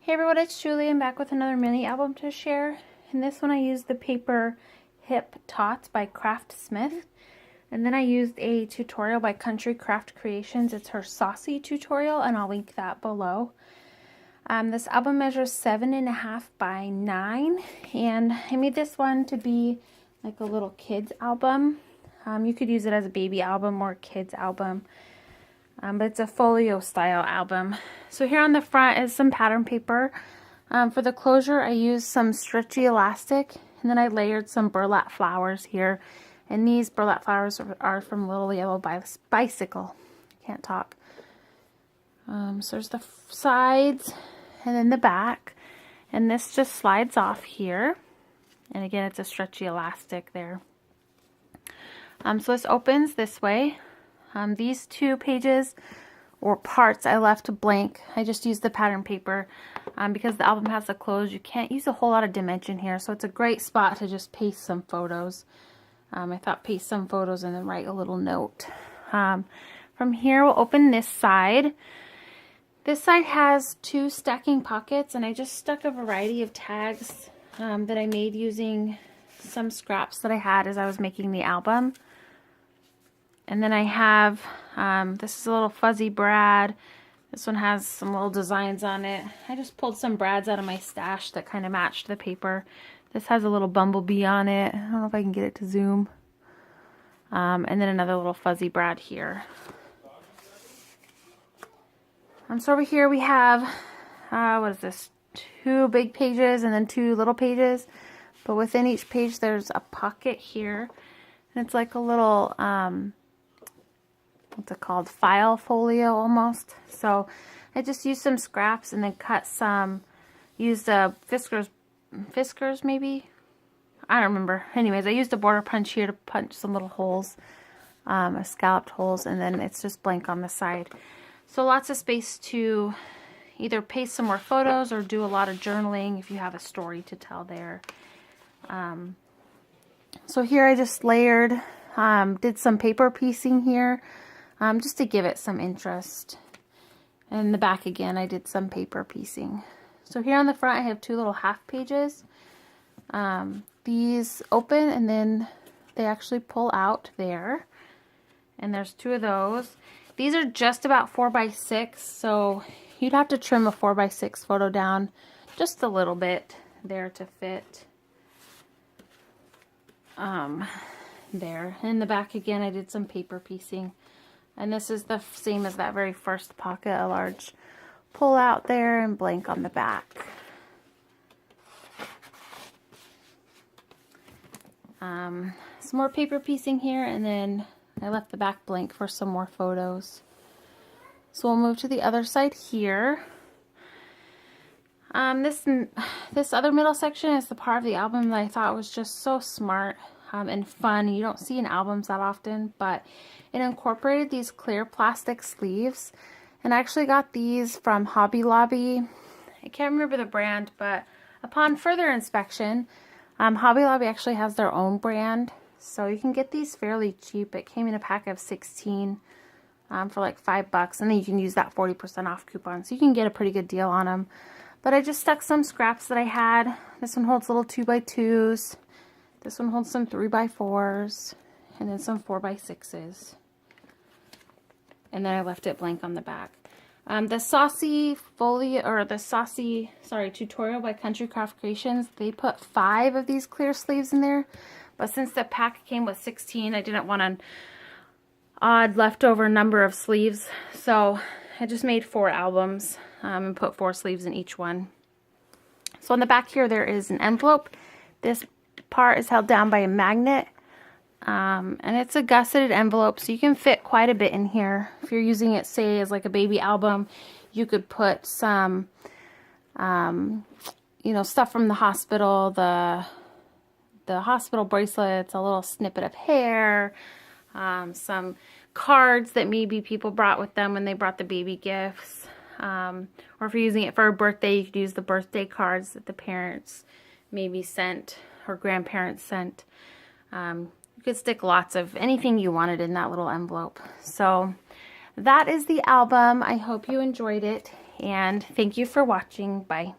Hey everyone, it's Julie. I'm back with another mini album to share. In this one I used the paper Hip Tots by Craft Smith. And then I used a tutorial by Country Craft Creations. It's her Saucy tutorial and I'll link that below. This album measures 7.5 by 9 and I made this one to be like a little kids album. You could use it as a baby album or a kids album. But it's a folio style album. So here on the front is some pattern paper. For the closure I used some stretchy elastic and then I layered some burlap flowers here. And these burlap flowers are from Little Yellow Bicycle. Can't talk. So there's the sides and then the back. And this just slides off here. And again, it's a stretchy elastic there. So this opens this way. These two pages or parts I left blank. I just used the pattern paper because the album has to close. You can't use a whole lot of dimension here, so it's a great spot to just paste some photos. I thought paste some photos and then write a little note. From here we'll open this side. This side has two stacking pockets and I just stuck a variety of tags that I made using some scraps that I had as I was making the album. And then I have, this is a little fuzzy brad. This one has some little designs on it. I just pulled some brads out of my stash that kind of matched the paper. This has a little bumblebee on it. I don't know if I can get it to zoom. And then another little fuzzy brad here. So over here we have, what is this? 2 big pages and then 2 little pages. But within each page there's a pocket here. And it's like a little, what's it called, file folio almost. So I just used some scraps and then cut some, used a Fiskars maybe, I don't remember. Anyways, I used a border punch here to punch some little holes, scalloped holes, and then it's just blank on the side. So lots of space to either paste some more photos or do a lot of journaling if you have a story to tell there. So here I just layered, did some paper piecing here. Just to give it some interest. And in the back again, I did some paper piecing. So here on the front, I have 2 little half pages. These open and then they actually pull out there. And there's 2 of those. These are just about 4 by 6, so you'd have to trim a 4 by 6 photo down just a little bit there to fit. There. In the back again, I did some paper piecing. And this is the same as that very first pocket, a large pull out there and blank on the back. Some more paper piecing here, and then I left the back blank for some more photos. So we'll move to the other side here. This other middle section is the part of the album that I thought was just so smart and fun. You don't see in albums that often, but it incorporated these clear plastic sleeves. And I actually got these from Hobby Lobby. I can't remember the brand, but upon further inspection, Hobby Lobby actually has their own brand. So you can get these fairly cheap. It came in a pack of 16 for like $5, and then you can use that 40% off coupon. So you can get a pretty good deal on them. But I just stuck some scraps that I had. This one holds little 2x2s. This one holds some 3x4s. And then some 4x6s. And then I left it blank on the back. The Saucy Folio, or the Saucy, tutorial by Country Craft Creations, they put 5 of these clear sleeves in there. But since the pack came with 16, I didn't want an odd leftover number of sleeves. So I just made 4 albums and put 4 sleeves in each one. So on the back here there is an envelope. This part is held down by a magnet. And it's a gusseted envelope, so you can fit quite a bit in here. If you're using it, say, as like a baby album, you could put some, you know, stuff from the hospital, the hospital bracelets, a little snippet of hair, some cards that maybe people brought with them when they brought the baby gifts. Or if you're using it for a birthday, you could use the birthday cards that the parents maybe sent or grandparents sent. You could stick lots of anything you wanted in that little envelope. So that is the album. I hope you enjoyed it. And thank you for watching. Bye.